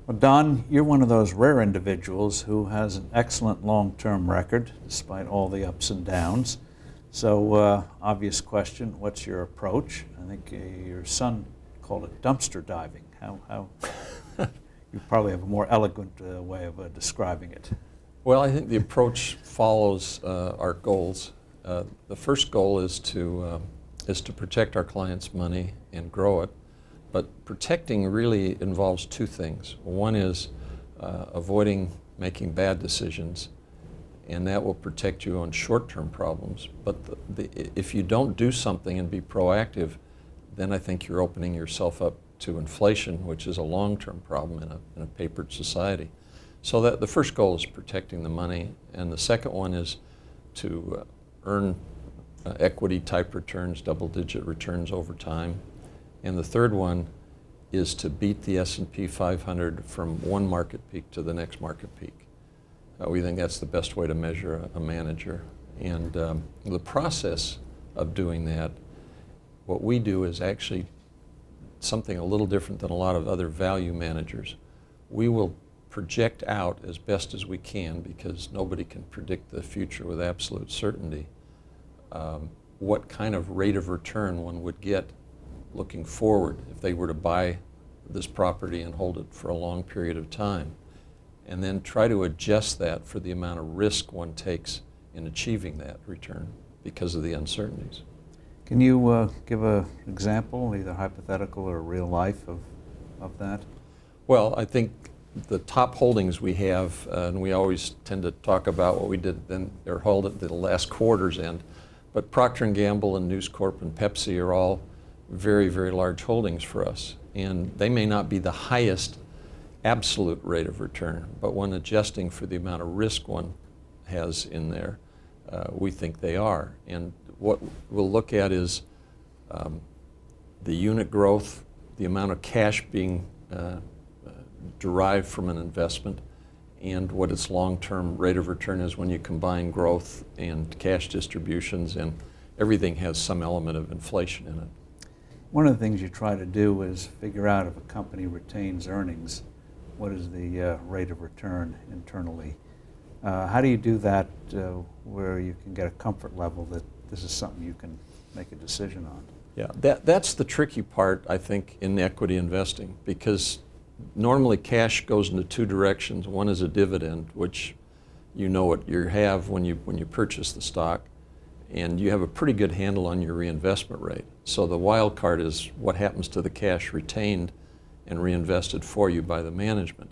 Well, Don, you're one of those rare individuals who has an excellent long-term record despite all the ups and downs. So, obvious question, what's your approach? I think your son called it dumpster diving. How you probably have a more eloquent way of describing it. Well, I think the approach follows our goals. The first goal is to protect our clients' money and grow it. But protecting really involves two things. One is avoiding making bad decisions, and that will protect you on short-term problems. But if you don't do something and be proactive, then I think you're opening yourself up to inflation, which is a long-term problem in a papered society. So that the first goal is protecting the money, and the second one is to earn equity-type returns, double-digit returns over time. And the third one is to beat the S&P 500 from one market peak to the next market peak. We think that's the best way to measure a manager. And the process of doing that, what we do is actually something a little different than a lot of other value managers. We will project out as best as we can, because nobody can predict the future with absolute certainty, what kind of rate of return one would get looking forward if they were to buy this property and hold it for a long period of time, and then try to adjust that for the amount of risk one takes in achieving that return because of the uncertainties. Can you give an example, either hypothetical or real life, of that? Well, I think the top holdings we have, and we always tend to talk about what we did then or hold at the last quarter's end, but Procter & Gamble and News Corp and Pepsi are all very, very large holdings for us. And they may not be the highest absolute rate of return, but when adjusting for the amount of risk one has in there, we think they are. And what we'll look at is the unit growth, the amount of cash being derived from an investment, and what its long-term rate of return is when you combine growth and cash distributions, and everything has some element of inflation in it. One of the things you try to do is figure out if a company retains earnings, what is the rate of return internally. How do you do that where you can get a comfort level that this is something you can make a decision on? Yeah, that's the tricky part, I think, in equity investing, because normally cash goes into two directions. One is a dividend, which you know what you have when you purchase the stock, and you have a pretty good handle on your reinvestment rate. So the wild card is what happens to the cash retained and reinvested for you by the management.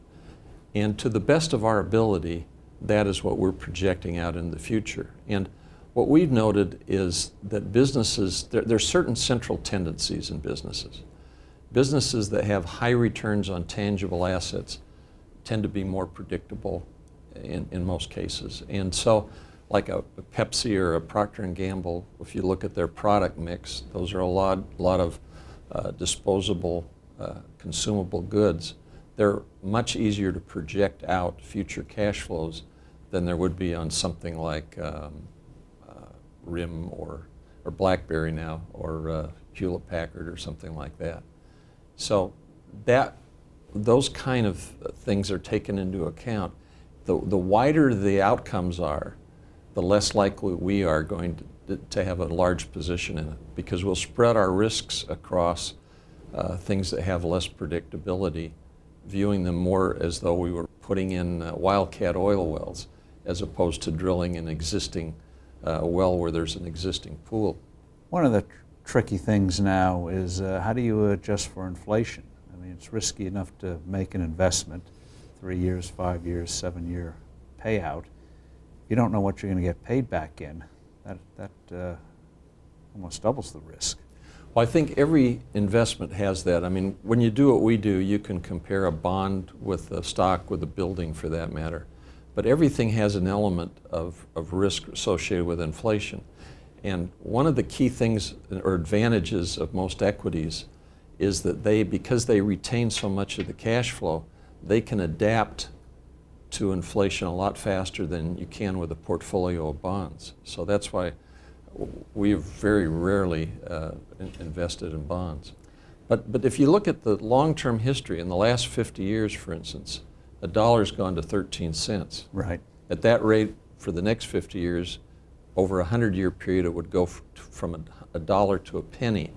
And to the best of our ability, that is what we're projecting out in the future. And what we've noted is that businesses, there's certain central tendencies in businesses. Businesses that have high returns on tangible assets tend to be more predictable in most cases. And so, like a Pepsi or a Procter & Gamble, if you look at their product mix, those are a lot of disposable, consumable goods. They're much easier to project out future cash flows than there would be on something like RIM or BlackBerry now, or Hewlett-Packard or something like that. So those kind of things are taken into account. The wider the outcomes are, the less likely we are going to have a large position in it, because we'll spread our risks across things that have less predictability, viewing them more as though we were putting in wildcat oil wells as opposed to drilling an existing well where there's an existing pool. One of the tricky things now is how do you adjust for inflation? I mean, it's risky enough to make an investment, 3 years, 5 years, 7-year payout. You don't know what you're going to get paid back in. That almost doubles the risk. Well, I think every investment has that. I mean, when you do what we do, you can compare a bond with a stock, with a building for that matter. But everything has an element of risk associated with inflation. And one of the key things or advantages of most equities is that because they retain so much of the cash flow, they can adapt to inflation a lot faster than you can with a portfolio of bonds. So that's why we've very rarely invested in bonds. But if you look at the long-term history, in the last 50 years, for instance, a dollar's gone to 13 cents. Right. At that rate, for the next 50 years, over a 100-year period, it would go from a dollar to a penny.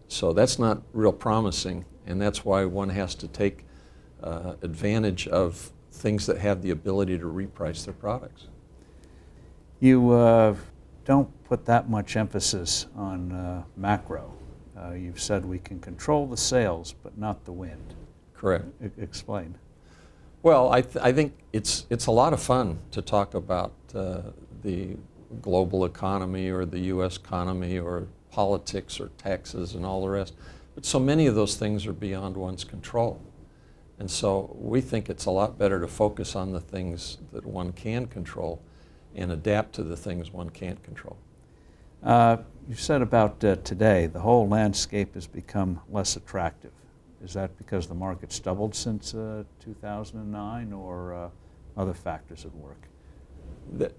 So that's not real promising, and that's why one has to take advantage of things that have the ability to reprice their products. You don't put that much emphasis on macro. You've said we can control the sails, but not the wind. Correct. Explain. Well, I think it's a lot of fun to talk about the global economy or the U.S. economy or politics or taxes and all the rest. But so many of those things are beyond one's control. And so we think it's a lot better to focus on the things that one can control and adapt to the things one can't control. You said about today, the whole landscape has become less attractive. Is that because the market's doubled since 2009 or other factors at work?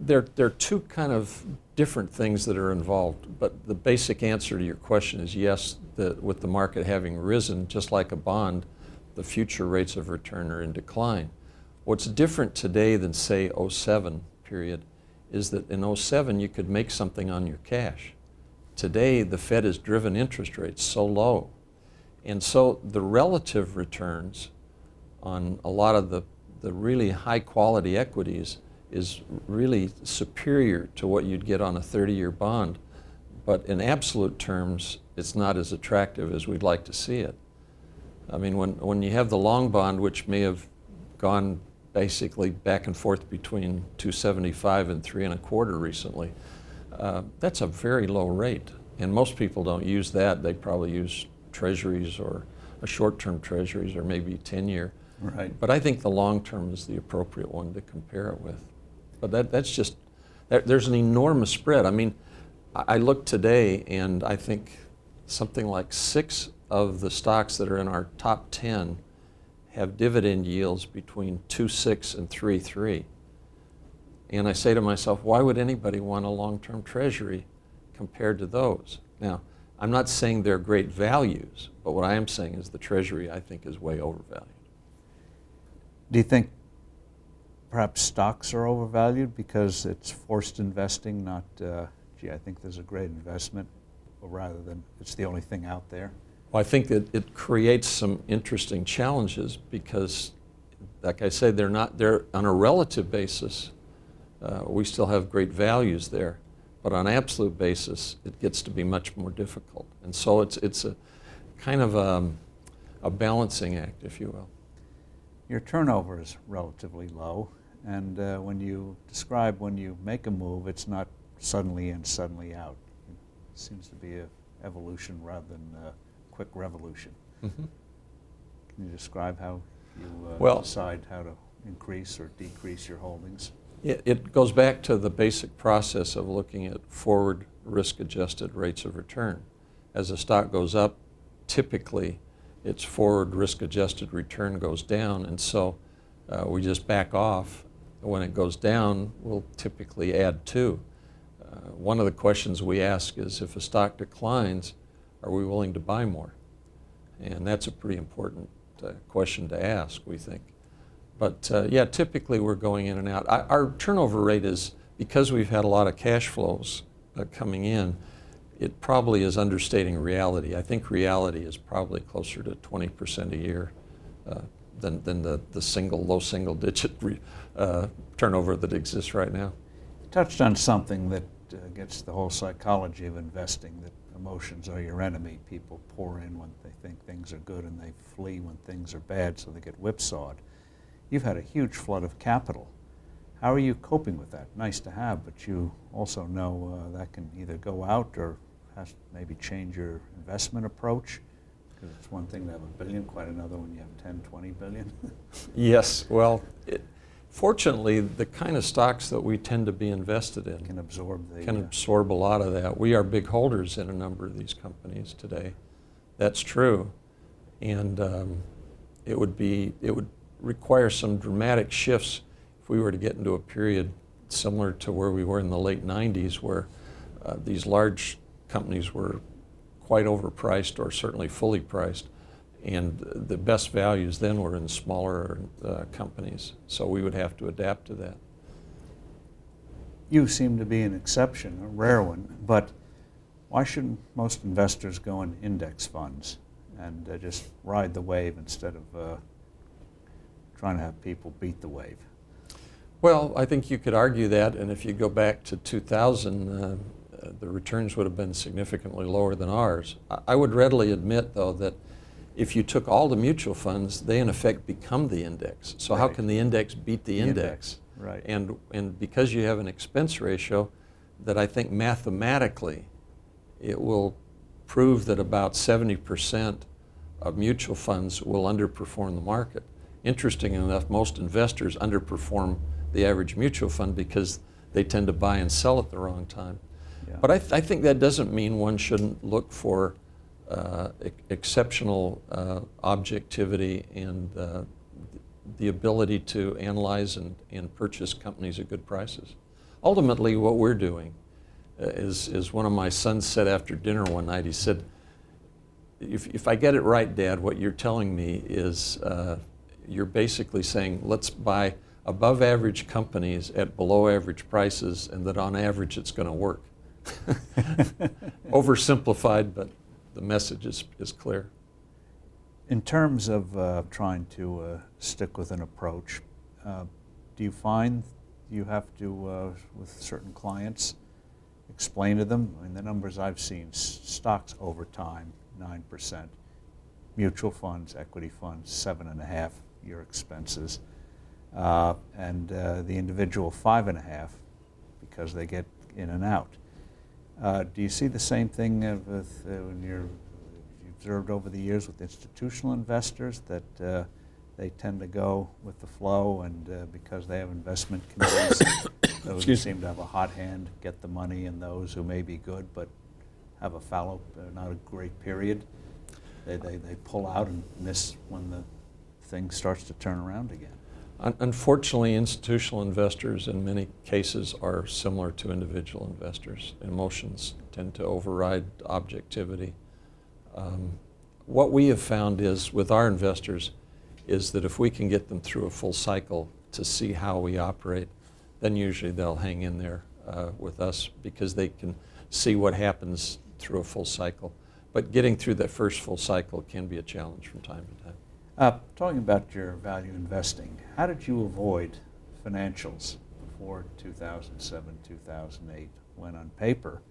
There are two kind of different things that are involved, but the basic answer to your question is yes, with the market having risen, just like a bond, the future rates of return are in decline. What's different today than, say, 07 period is that in 07 you could make something on your cash. Today the Fed has driven interest rates so low, and so the relative returns on a lot of the really high quality equities is really superior to what you'd get on a 30-year bond, but in absolute terms it's not as attractive as we'd like to see it. I mean, when you have the long bond, which may have gone basically back and forth between 275 and 3.25 recently, that's a very low rate, and most people don't use that. They probably use treasuries or a short-term treasuries or maybe 10-year. Right. But I think the long term is the appropriate one to compare it with. But that's just, there's an enormous spread. I mean, I looked today and I think something like 6 of the stocks that are in our top 10 have dividend yields between 2.6 and 3.3. And I say to myself, why would anybody want a long-term treasury compared to those? Now, I'm not saying they're great values, but what I am saying is the treasury, I think, is way overvalued. Do you think perhaps stocks are overvalued because it's forced investing, not, gee, I think there's a great investment, or rather than it's the only thing out there? Well, I think that it creates some interesting challenges because, like I say, they're on a relative basis, we still have great values there, but on an absolute basis, it gets to be much more difficult. And so it's a kind of a balancing act, if you will. Your turnover is relatively low, and when you describe when you make a move, it's not suddenly in, suddenly out. It seems to be an evolution rather than a quick revolution. Mm-hmm. Can you describe how you decide how to increase or decrease your holdings? It goes back to the basic process of looking at forward risk-adjusted rates of return. As a stock goes up, typically its forward risk-adjusted return goes down, and so we just back off. When it goes down, we'll typically add to. One of the questions we ask is, if a stock declines, are we willing to buy more? And that's a pretty important question to ask, we think. But yeah, typically we're going in and out. Our turnover rate is, because we've had a lot of cash flows coming in, it probably is understating reality. I think reality is probably closer to 20% a year than the low single digit turnover that exists right now. You touched on something that gets the whole psychology of investing, that emotions are your enemy. People pour in when they think things are good and they flee when things are bad, so they get whipsawed. You've had a huge flood of capital. How are you coping with that? Nice to have, but you also know that can either go out or has to maybe change your investment approach, because it's one thing to have $1 billion, quite another when you have 10, 20 billion. Yes, well, fortunately, the kind of stocks that we tend to be invested in can absorb a lot of that. We are big holders in a number of these companies today. That's true, and it would require some dramatic shifts if we were to get into a period similar to where we were in the late 90s, where these large companies were quite overpriced or certainly fully priced. And the best values then were in smaller companies. So we would have to adapt to that. You seem to be an exception, a rare one, but why shouldn't most investors go in index funds and just ride the wave instead of trying to have people beat the wave? Well, I think you could argue that, and if you go back to 2000, the returns would have been significantly lower than ours. I would readily admit, though, that if you took all the mutual funds, they in effect become the index. So how can the index beat the index? Right. And because you have an expense ratio that I think mathematically it will prove that about 70% of mutual funds will underperform the market. Interesting enough, most investors underperform the average mutual fund because they tend to buy and sell at the wrong time. Yeah. But I think that doesn't mean one shouldn't look for exceptional objectivity and the ability to analyze and purchase companies at good prices. Ultimately, what we're doing is one of my sons said after dinner one night, he said, if I get it right, Dad, what you're telling me is you're basically saying, let's buy above average companies at below average prices, and that on average it's going to work. Oversimplified, but the message is clear. In terms of trying to stick with an approach, do you find you have to, with certain clients, explain to them? I mean, the numbers I've seen, stocks over time, 9%, mutual funds, equity funds, 7.5%, your expenses, and the individual 5.5% because they get in and out. Do you see the same thing with when you've observed over the years with institutional investors that they tend to go with the flow, and because they have investment committees, those who seem to have a hot hand get the money, and those who may be good but have a fallow, not a great period, they pull out and miss when the thing starts to turn around again? Unfortunately, institutional investors in many cases are similar to individual investors. Emotions tend to override objectivity. What we have found is with our investors is that if we can get them through a full cycle to see how we operate, then usually they'll hang in there with us because they can see what happens through a full cycle. But getting through that first full cycle can be a challenge from time to time. Talking about your value investing, how did you avoid financials before 2007, 2008, when on paper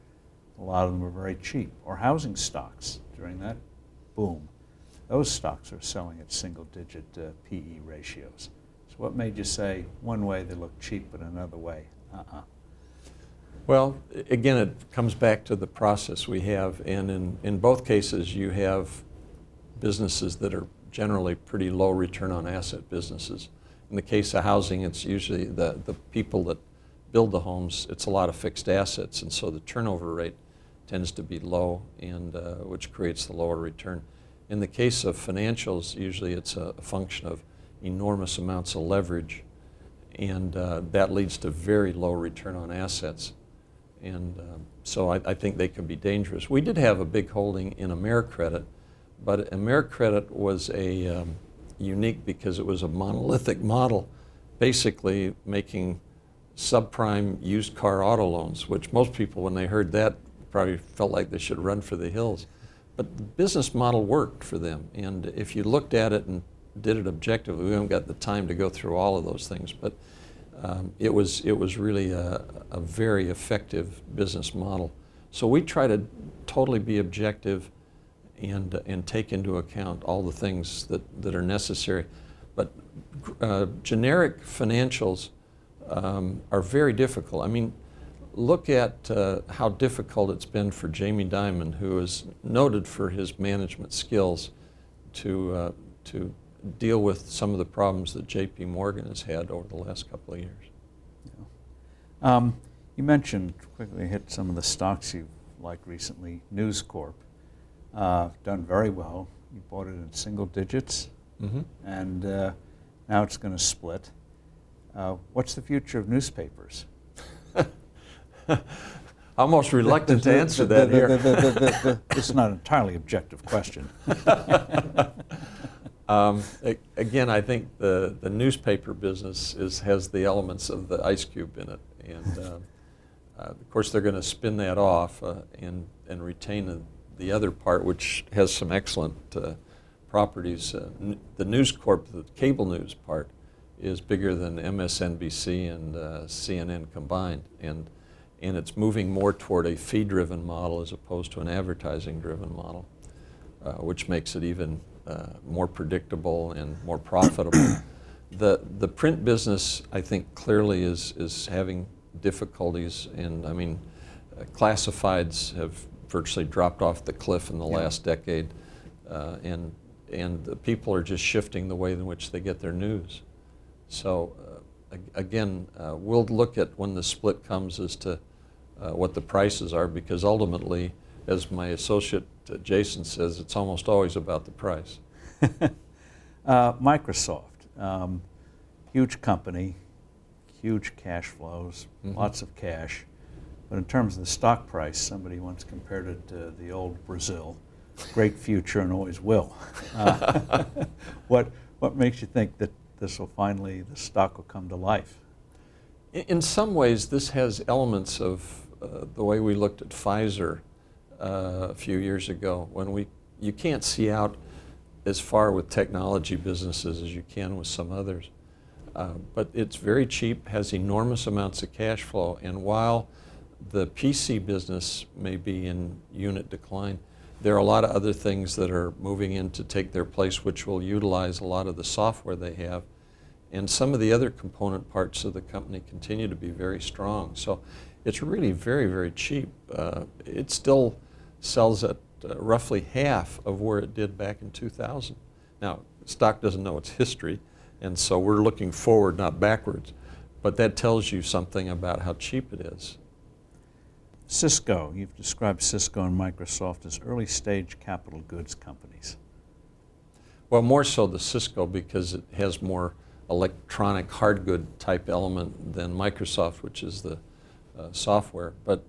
a lot of them were very cheap, or housing stocks during that boom? Those stocks are selling at single-digit PE ratios. So what made you say one way they look cheap, but another way, Well, again, it comes back to the process we have, and in both cases you have businesses that are generally pretty low return on asset businesses. In the case of housing, it's usually the people that build the homes, it's a lot of fixed assets, and so the turnover rate tends to be low, and which creates the lower return. In the case of financials, usually it's a function of enormous amounts of leverage, and that leads to very low return on assets. And so I think they can be dangerous. We did have a big holding in AmeriCredit, but AmeriCredit was a unique because it was a monolithic model, basically making subprime used car auto loans, which most people, when they heard that, probably felt like they should run for the hills. But the business model worked for them, and if you looked at it and did it objectively, we haven't got the time to go through all of those things, but it was really a very effective business model. So we try to totally be objective and take into account all the things that are necessary. But generic financials are very difficult. I mean, look at how difficult it's been for Jamie Dimon, who is noted for his management skills, to deal with some of the problems that J.P. Morgan has had over the last couple of years. Yeah. You mentioned, quickly hit some of the stocks you've liked recently. News Corp, done very well. You bought it in single digits, and now it's going to split. What's the future of newspapers? almost reluctant to answer that here. This is not an entirely objective question. Again, I think the newspaper business has the elements of the ice cube in it, and of course they're going to spin that off and retain the other part, which has some excellent properties. The News Corp, the cable news part, is bigger than MSNBC and CNN combined, and it's moving more toward a fee-driven model as opposed to an advertising-driven model, which makes it even more predictable and more profitable. The print business, I think, clearly is having difficulties, and I mean, classifieds have virtually dropped off the cliff in the last decade, and the people are just shifting the way in which they get their news. So again, we'll look at when the split comes as to what the prices are, because ultimately, as my associate Jason says, it's almost always about the price. Microsoft, huge company, huge cash flows, lots of cash, but in terms of the stock price, somebody once compared it to the old Brazil, great future and always will. What makes you think that this will finally, the stock will come to life? In some ways, this has elements of the way we looked at Pfizer a few years ago, when you can't see out as far with technology businesses as you can with some others. But it's very cheap, has enormous amounts of cash flow, and while the PC business may be in unit decline, there are a lot of other things that are moving in to take their place, which will utilize a lot of the software they have. And some of the other component parts of the company continue to be very strong. So it's really very, very cheap. It still sells at roughly half of where it did back in 2000. Now, stock doesn't know its history, and so we're looking forward, not backwards. But that tells you something about how cheap it is. Cisco, you've described Cisco and Microsoft as early stage capital goods companies. Well, more so the Cisco, because it has more electronic hard good type element than Microsoft, which is the software. But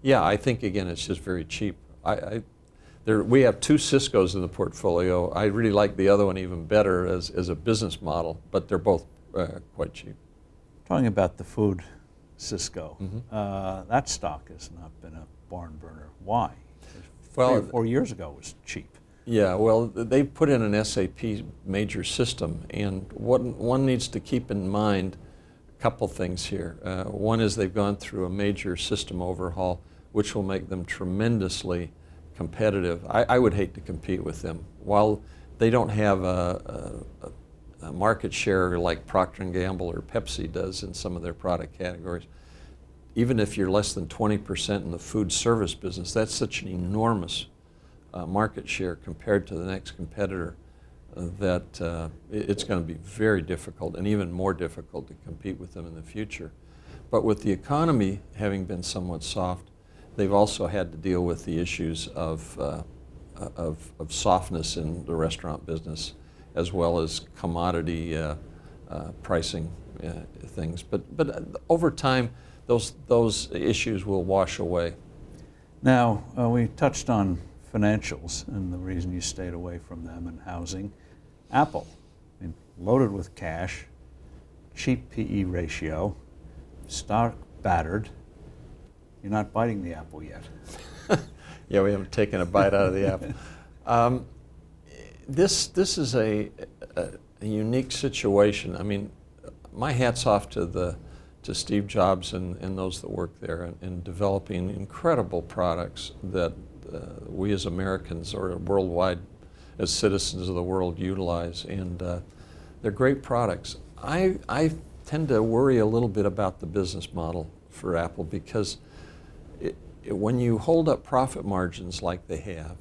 yeah, I think again it's just very cheap. We have two Ciscos in the portfolio. I really like the other one even better as a business model, but they're both quite cheap. Talking about the food Cisco, that stock has not been a barn burner. Why? Well, 3 or 4 years ago it was cheap. Yeah, well, they put in an SAP major system, and what one needs to keep in mind, a couple things here. One is they've gone through a major system overhaul, which will make them tremendously competitive. I would hate to compete with them. While they don't have a market share like Procter & Gamble or Pepsi does in some of their product categories, even if you're less than 20% in the food service business, that's such an enormous market share compared to the next competitor that it's going to be very difficult, and even more difficult to compete with them in the future. But with the economy having been somewhat soft, they've also had to deal with the issues of softness in the restaurant business, as well as commodity pricing things. But over time, those issues will wash away. Now, we touched on financials and the reason you stayed away from them and housing. Apple, I mean, loaded with cash, cheap PE ratio, stock battered. You're not biting the apple yet. Yeah, we haven't taken a bite out of the apple. This is a unique situation. I mean, my hat's off to Steve Jobs and those that work there in developing incredible products that we as Americans or worldwide as citizens of the world utilize, and they're great products. I tend to worry a little bit about the business model for Apple, because when you hold up profit margins like they have,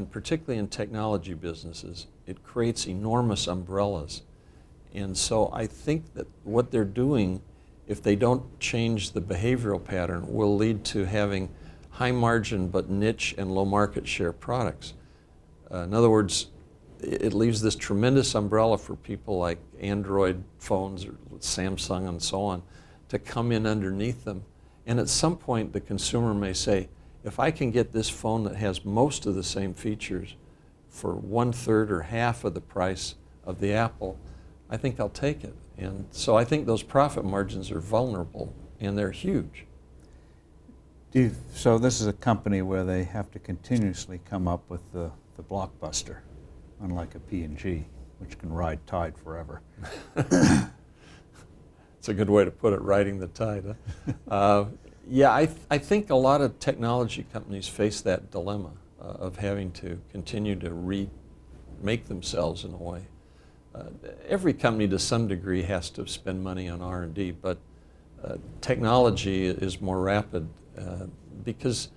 particularly in technology businesses, it creates enormous umbrellas. And so I think that what they're doing, if they don't change the behavioral pattern, will lead to having high margin but niche and low market share products. In other words, it leaves this tremendous umbrella for people like Android phones or Samsung and so on to come in underneath them. And at some point, the consumer may say, if I can get this phone that has most of the same features for 1/3 or half of the price of the Apple, I think I'll take it. And so I think those profit margins are vulnerable, and they're huge. So this is a company where they have to continuously come up with the blockbuster, unlike a P&G, which can ride tide forever. It's a good way to put it, riding the tide. Huh? Yeah, I think a lot of technology companies face that dilemma of having to continue to remake themselves in a way. Every company to some degree has to spend money on R&D, but technology is more rapid because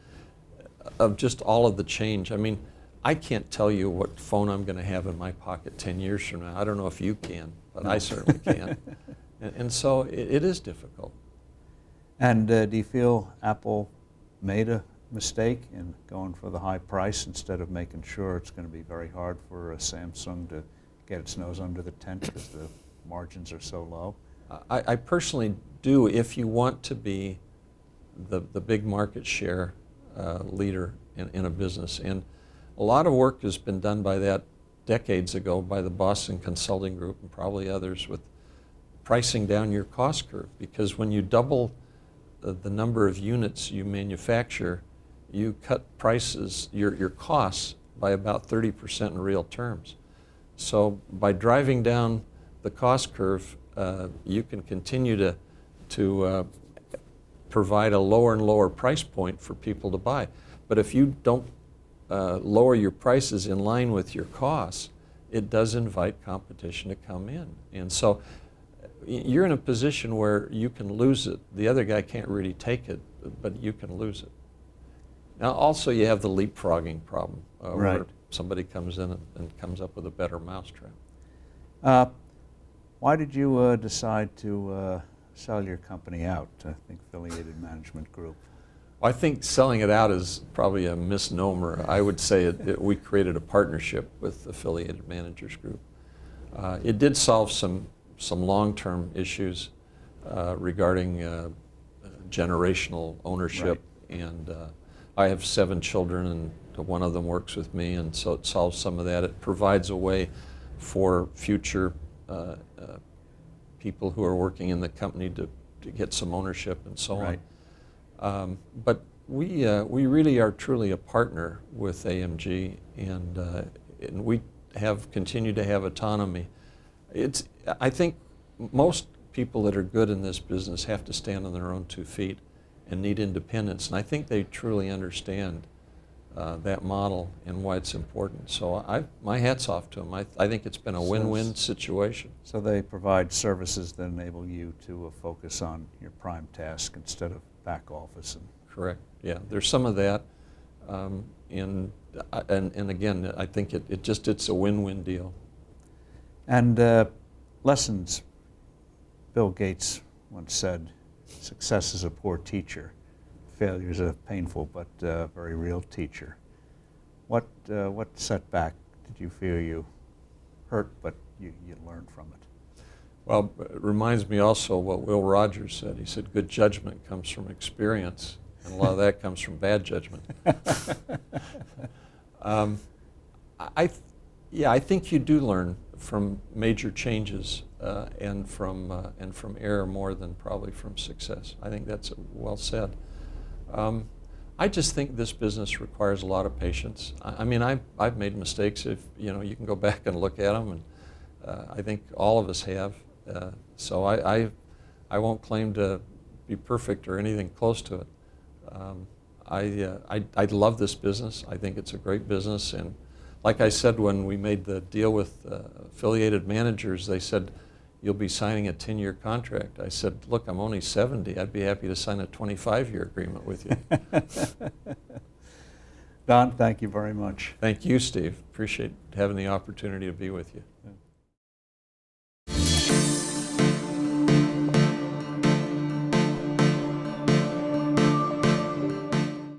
of just all of the change. I mean, I can't tell you what phone I'm going to have in my pocket 10 years from now. I don't know if you can, but I certainly can. And so it is difficult. And do you feel Apple made a mistake in going for the high price instead of making sure it's going to be very hard for Samsung to get its nose under the tent because the margins are so low? I personally do, if you want to be the big market share leader in a business. And a lot of work has been done by that decades ago by the Boston Consulting Group and probably others with pricing down your cost curve, because when you double the number of units you manufacture, you cut prices, your costs, by about 30% in real terms. So by driving down the cost curve, you can continue to provide a lower and lower price point for people to buy. But if you don't lower your prices in line with your costs, it does invite competition to come in. And so you're in a position where you can lose it. The other guy can't really take it, but you can lose it. Now also you have the leapfrogging problem, right, where somebody comes in and comes up with a better mousetrap. Why did you decide to sell your company out, I think Affiliated Management Group? Well, I think selling it out is probably a misnomer. I would say we created a partnership with Affiliated Managers Group. It did solve some long-term issues regarding generational ownership, right. And I have 7 children, and one of them works with me, and so it solves some of that. It provides a way for future people who are working in the company to get some ownership and so right. on. But we really are truly a partner with AMG, and we have continued to have autonomy. I think most people that are good in this business have to stand on their own 2 feet and need independence, and I think they truly understand that model and why it's important. So my hat's off to them. I think it's been a win-win situation. So they provide services that enable you to focus on your prime task instead of back office. Correct. Yeah, there's some of that, and again, I think it's a win-win deal. And lessons. Bill Gates once said, "Success is a poor teacher. Failure is a painful but very real teacher." What setback did you feel you hurt but you learned from it? Well, it reminds me also what Will Rogers said. He said, "Good judgment comes from experience, and a lot of that comes from bad judgment." I think you do learn from major changes and from error more than probably from success. I think that's well said. I just think this business requires a lot of patience. I mean, I've made mistakes. If you can go back and look at them, and I think all of us have. So I won't claim to be perfect or anything close to it. I love this business. I think it's a great business, and like I said, when we made the deal with Affiliated Managers, they said, "You'll be signing a 10-year contract." I said, "Look, I'm only 70. I'd be happy to sign a 25-year agreement with you." Don, thank you very much. Thank you, Steve. Appreciate having the opportunity to be with you. Yeah.